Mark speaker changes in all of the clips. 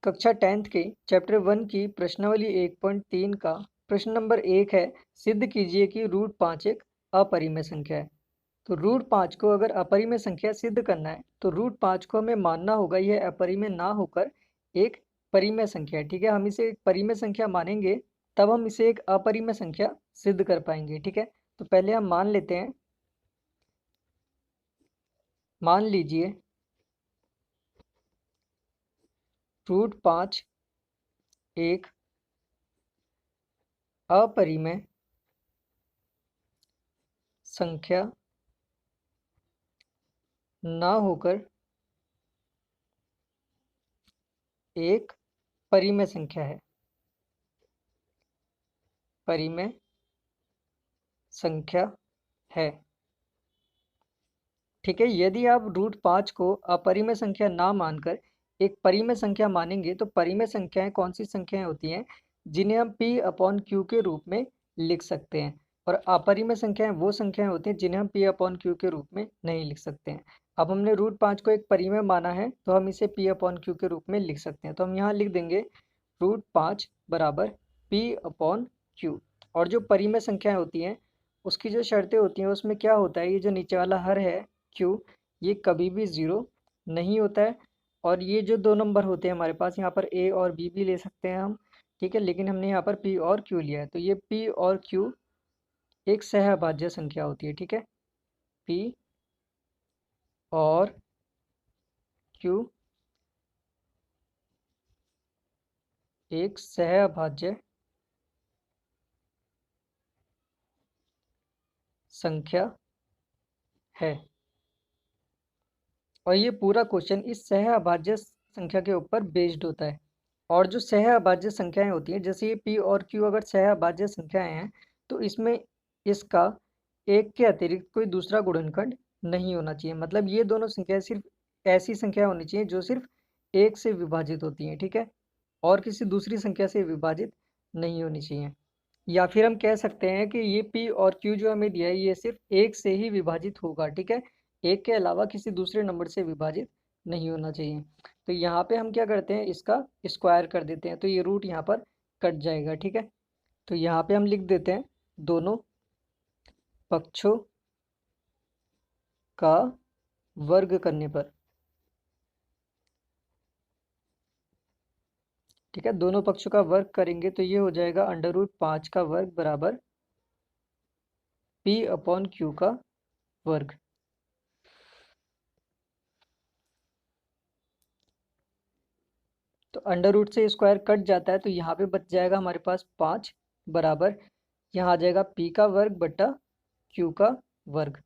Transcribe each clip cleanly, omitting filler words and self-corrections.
Speaker 1: कक्षा 10th के chapter 1 की प्रश्नावली 1.3 का प्रश्न नंबर 1 है, सिद्ध कीजिए कि रूट 5 एक अपरिमेय संख्या है। तो रूट 5 को अगर अपरिमेय संख्या सिद्ध करना है तो रूट 5 को हमें मानना होगा यह अपरिमेय ना होकर एक परिमेय संख्या है। ठीक है, हम इसे एक परिमेय संख्या मानेंगे तब हम इसे एक अपरिमेय संख्या सिद्ध कर पाएंगे। ठीक है, तो पहले हम मान लेते हैं, मान लीजिए रूट 5 एक अपरिमेय संख्या ना होकर एक परिमेय संख्या है। परिमेय संख्या है। ठीक है, यदि आप रूट 5 को अपरिमेय संख्या ना मानकर एक परिमेय संख्या मानेंगे तो परिमेय संख्याएं कौन सी संख्याएं होती हैं जिन्हें हम p अपॉन क्यू के रूप में लिख सकते हैं, और अपरिमेय संख्याएं वो संख्याएं होती हैं जिन्हें हम p अपॉन क्यू के रूप में नहीं लिख सकते हैं। अब हमने रूट 5 को एक परिमेय माना है तो हम इसे p अपॉन क्यू के रूप में लिख सकते हैं। तो हम यहाँ लिख देंगे रूट 5 बराबर p अपॉन क्यू। और जो परिमेय संख्याएं होती हैं उसकी जो शर्तें होती हैं उसमें क्या होता है, ये जो नीचे वाला हर है क्यू, ये कभी भी ज़ीरो नहीं होता है। और ये जो दो नंबर होते हैं हमारे पास, यहाँ पर ए और बी भी ले सकते हैं हम। ठीक है, लेकिन हमने यहाँ पर पी और क्यू लिया है तो ये पी और क्यू एक सहअभाज्य संख्या होती है। ठीक है, पी और क्यू एक सहअभाज्य संख्या है। और ये पूरा क्वेश्चन इस सहअभाज्य संख्या के ऊपर बेस्ड होता है। और जो सहअभाज्य संख्याएं होती हैं, जैसे ये p और q अगर सहअभाज्य संख्याएं हैं तो इसमें इसका एक के अतिरिक्त कोई दूसरा गुणनखंड नहीं होना चाहिए। मतलब ये दोनों संख्याएं सिर्फ ऐसी संख्या होनी चाहिए जो सिर्फ एक से विभाजित होती हैं। ठीक है, और किसी दूसरी संख्या से विभाजित नहीं होनी चाहिए। या फिर हम कह सकते हैं कि ये p और q जो हमें दिया है ये सिर्फ एक से ही विभाजित होगा। ठीक है, एक के अलावा किसी दूसरे नंबर से विभाजित नहीं होना चाहिए। तो यहाँ पे हम क्या करते हैं, इसका स्क्वायर कर देते हैं तो ये रूट यहाँ पर कट जाएगा। ठीक है, तो यहाँ पे हम लिख देते हैं दोनों पक्षों का वर्ग करने पर। ठीक है, दोनों पक्षों का वर्ग करेंगे तो ये हो जाएगा अंडर रूट 5 का वर्ग बराबर p अपॉन क्यू का वर्ग। तो अंडर रूट से स्क्वायर कट जाता है तो यहाँ पे बच जाएगा हमारे पास 5 बराबर, यहाँ आ जाएगा p का वर्ग बटा q का वर्ग।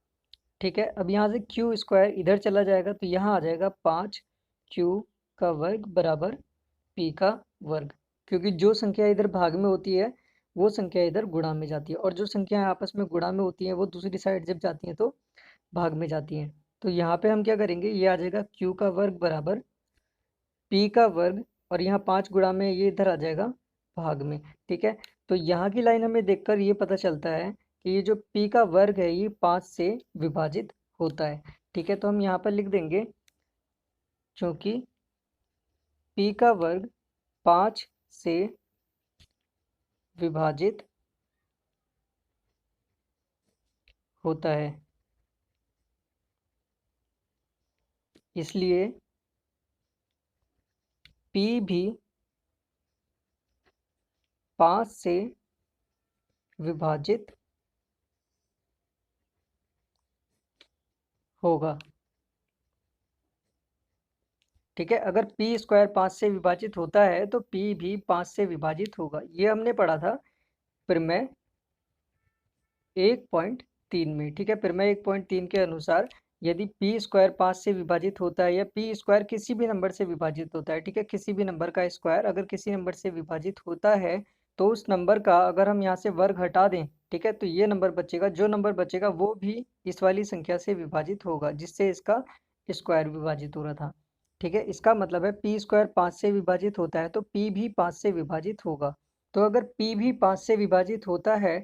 Speaker 1: ठीक है, अब यहाँ से क्यू स्क्वायर इधर चला जाएगा तो यहाँ आ जाएगा 5q का वर्ग बराबर p का वर्ग, क्योंकि जो संख्या इधर भाग में होती है वो संख्या इधर गुणा में जाती है, और जो संख्या आपस में गुणा में होती है वो दूसरी साइड जब जाती हैं तो भाग में जाती हैं। तो यहाँ पे हम क्या करेंगे, ये आ जाएगा q का वर्ग बराबर p का वर्ग, और यहाँ 5 गुणा में ये इधर आ जाएगा भाग में। ठीक है, तो यहाँ की लाइन हमें देखकर ये पता चलता है कि ये जो p का वर्ग है ये 5 से विभाजित होता है। ठीक है, तो हम यहाँ पर लिख देंगे क्योंकि p का वर्ग 5 से विभाजित होता है, इसलिए p भी 5 से विभाजित होगा। ठीक है, अगर p स्क्वायर 5 से विभाजित होता है तो p भी 5 से विभाजित होगा। ये हमने पढ़ा था प्रमेय 1.3 में। ठीक है, प्रमेय 1.3 के अनुसार यदि p स्क्वायर 5 से विभाजित होता है या p स्क्वायर किसी भी नंबर से विभाजित होता है, ठीक है, किसी भी नंबर का स्क्वायर अगर किसी नंबर से विभाजित होता है तो उस नंबर का अगर हम यहाँ से वर्ग हटा दें, ठीक है, तो ये नंबर बचेगा, जो नंबर बचेगा वो भी इस वाली संख्या से विभाजित होगा जिससे इसका स्क्वायर विभाजित हो रहा था। ठीक है, इसका मतलब है p स्क्वायर 5 से विभाजित होता है तो p भी 5 से विभाजित होगा। तो अगर p भी 5 से विभाजित होता है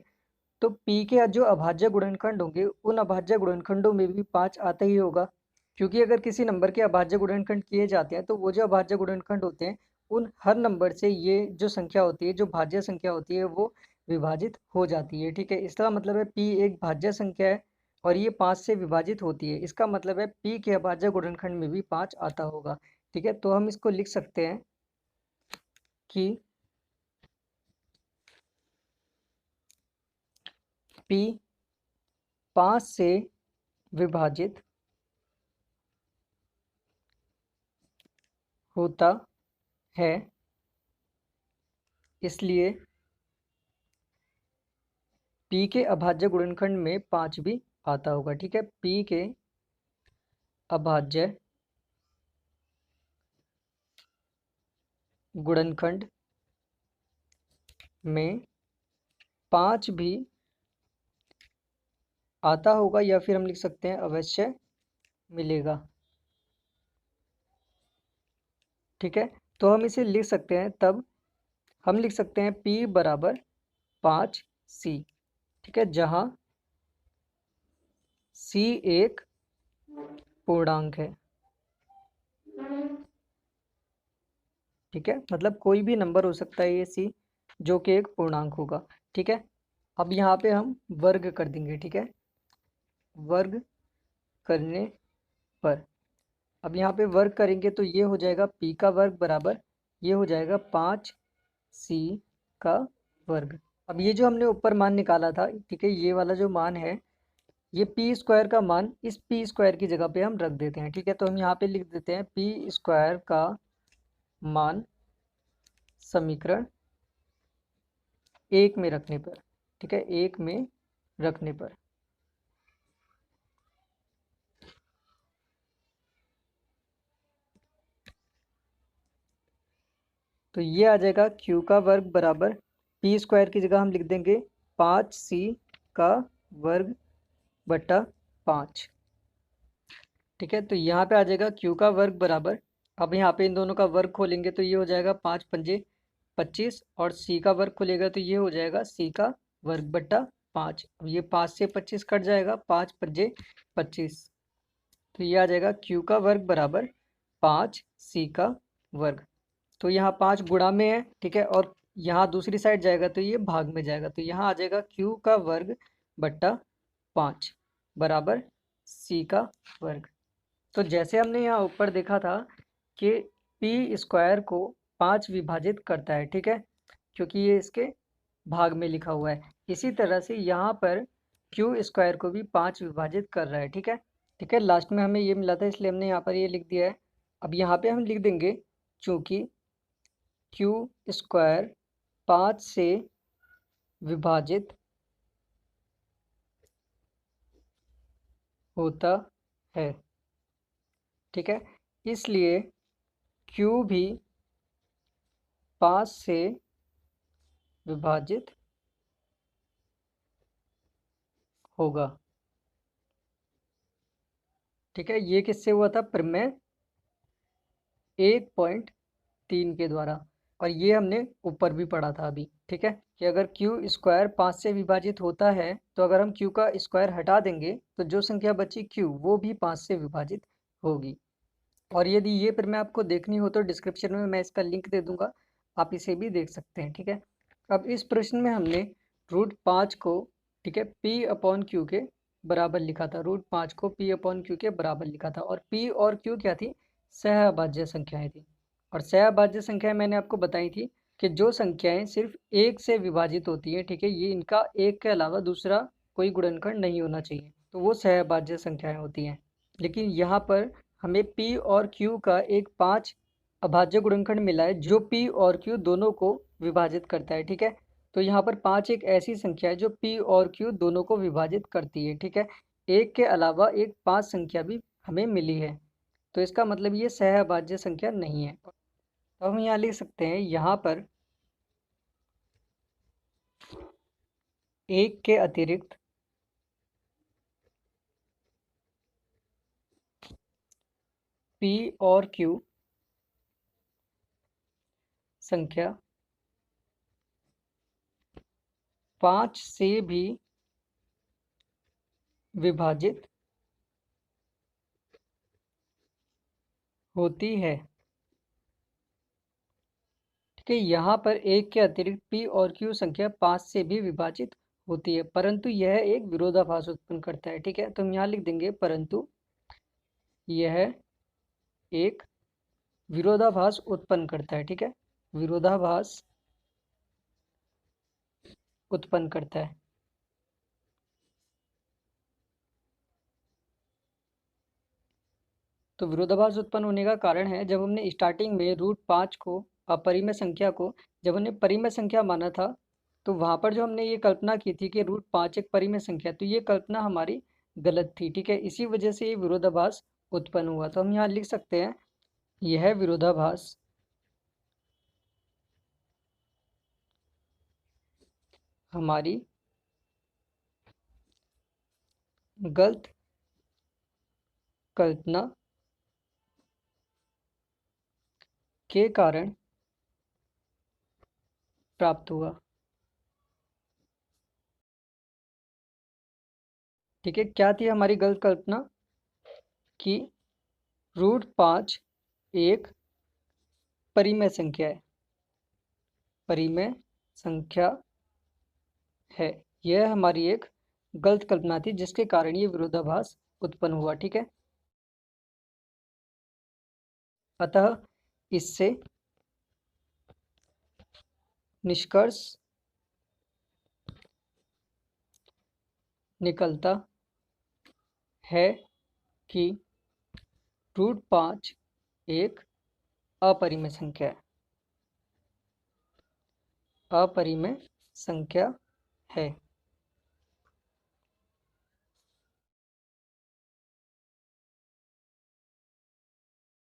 Speaker 1: तो p के जो अभाज्य गुणनखंड होंगे उन अभाज्य गुणनखंडों में भी 5 आता ही होगा, क्योंकि अगर किसी नंबर के अभाज्य गुणनखंड किए जाते हैं तो वो जो अभाज्य गुणनखंड होते हैं उन हर नंबर से ये जो संख्या होती है, जो भाज्य संख्या होती है, वो विभाजित हो जाती है। ठीक है, इसका मतलब है p एक भाज्य संख्या है और ये 5 से विभाजित होती है। इसका मतलब है p के अभाज्य गुणनखंड में भी 5 आता होगा। ठीक है, तो हम इसको लिख सकते हैं कि p 5 से विभाजित होता है, इसलिए p के अभाज्य गुणनखंड में 5 भी आता होगा। ठीक है, p के अभाज्य गुणनखंड में 5 भी आता होगा, या फिर हम लिख सकते हैं अवश्य मिलेगा। ठीक है, तो हम इसे लिख सकते हैं, तब हम लिख सकते हैं p बराबर 5c। ठीक है, जहां c एक पूर्णांक है। ठीक है, मतलब कोई भी नंबर हो सकता है ये c, जो कि एक पूर्णांक होगा। ठीक है, अब यहाँ पे हम वर्ग कर देंगे। ठीक है, वर्ग करने पर अब यहाँ पे वर्ग करेंगे तो ये हो जाएगा p का वर्ग बराबर, ये हो जाएगा 5c का वर्ग। अब ये जो हमने ऊपर मान निकाला था, ठीक है, ये वाला जो मान है, ये पी स्क्वायर का मान इस पी स्क्वायर की जगह पे हम रख देते हैं। ठीक है, तो हम यहाँ पे लिख देते हैं पी स्क्वायर का मान समीकरण 1 में रखने पर। ठीक है, 1 में रखने पर तो ये आ जाएगा क्यू का वर्ग बराबर, पी स्क्वायर की जगह हम लिख देंगे 5c का वर्ग बटा 5। ठीक है, तो यहाँ पे आ जाएगा क्यू का वर्ग बराबर, अब यहाँ पे इन दोनों का वर्ग खोलेंगे तो ये हो जाएगा 5 पंजे 25, और सी का वर्ग खुलेगा तो ये हो जाएगा सी का वर्ग बट्टा 5। अब ये 5 से 25 कट जाएगा, 5 पंजे 25, तो ये आ जाएगा क्यू का वर्ग बराबर 5 सी का वर्ग। तो यहाँ 5 गुणा में है। ठीक है, और यहाँ दूसरी साइड जाएगा तो ये भाग में जाएगा, तो यहाँ आ जाएगा क्यू का वर्ग बट्टा 5 बराबर सी का वर्ग। तो जैसे हमने यहाँ ऊपर देखा था कि पी स्क्वायर को 5 विभाजित करता है। ठीक है, क्योंकि ये इसके भाग में लिखा हुआ है, इसी तरह से यहाँ पर क्यू स्क्वायर को भी 5 विभाजित कर रहा है। ठीक है, ठीक है, लास्ट में हमें ये मिला था इसलिए हमने यहाँ पर ये लिख दिया है। अब यहाँ पे हम लिख देंगे चूँकि क्यू स्क्वायर 5 से विभाजित होता है। ठीक है, इसलिए क्यू भी 5 से विभाजित होगा। ठीक है, ये किससे हुआ था? प्रमेय 1.3 के द्वारा, और ये हमने ऊपर भी पढ़ा था अभी। ठीक है, कि अगर क्यू स्क्वायर 5 से विभाजित होता है तो अगर हम क्यू का स्क्वायर हटा देंगे तो जो संख्या बची क्यू वो भी 5 से विभाजित होगी। और यदि ये प्रमेय आपको देखनी हो तो डिस्क्रिप्शन में मैं इसका लिंक दे दूंगा, आप इसे भी देख सकते हैं। ठीक है, अब इस प्रश्न में हमने √5 को, ठीक है, p अपॉन क्यू के बराबर लिखा था। √5 को p अपॉन क्यू के बराबर लिखा था, और p और q क्या थी? सहअभाज्य संख्याएं थी। और सहअभाज्य संख्याएं मैंने आपको बताई थी कि जो संख्याएं सिर्फ एक से विभाजित होती हैं, ठीक है, ये इनका एक के अलावा दूसरा कोई गुणनखंड नहीं होना चाहिए, तो वो सहअभाज्य संख्याएं होती हैं। लेकिन यहाँ पर हमें p और q का एक 5 अभाज्य गुणनखंड मिला है जो p और q दोनों को विभाजित करता है। ठीक है, तो यहाँ पर 5 एक ऐसी संख्या है जो p और q दोनों को विभाजित करती है। ठीक है, एक के अलावा एक 5 संख्या भी हमें मिली है, तो इसका मतलब ये सहअभाज्य संख्या नहीं है। तो हम यहाँ लिख सकते हैं, यहाँ पर एक के अतिरिक्त p और q संख्या 5 से भी विभाजित होती है। कि यहाँ पर एक के अतिरिक्त p और q संख्या 5 से भी विभाजित होती है, परंतु यह एक विरोधाभास उत्पन्न करता है। ठीक है, तो हम यहाँ लिख देंगे परंतु यह एक विरोधाभास उत्पन्न करता है। ठीक है, विरोधाभास उत्पन्न करता है। तो विरोधाभास उत्पन्न होने का कारण है, जब हमने स्टार्टिंग में √5 को अपरिमेय संख्या को जब हमने परिमेय संख्या माना था, तो वहां पर जो हमने ये कल्पना की थी कि √5 एक परिमेय संख्या, तो ये कल्पना हमारी गलत थी। ठीक है, इसी वजह से ये विरोधाभास उत्पन्न हुआ। तो हम यहाँ लिख सकते हैं यह विरोधाभास हमारी गलत कल्पना के कारण प्राप्त हुआ। ठीक है, क्या थी हमारी गलत कल्पना कि √5 एक परिमेय संख्या है, परिमेय संख्या है। यह हमारी एक गलत कल्पना थी, जिसके कारण ये विरोधाभास उत्पन्न हुआ। ठीक है, अतः इससे निष्कर्ष निकलता है कि √5 एक अपरिमेय संख्या है, अपरिमेय संख्या है।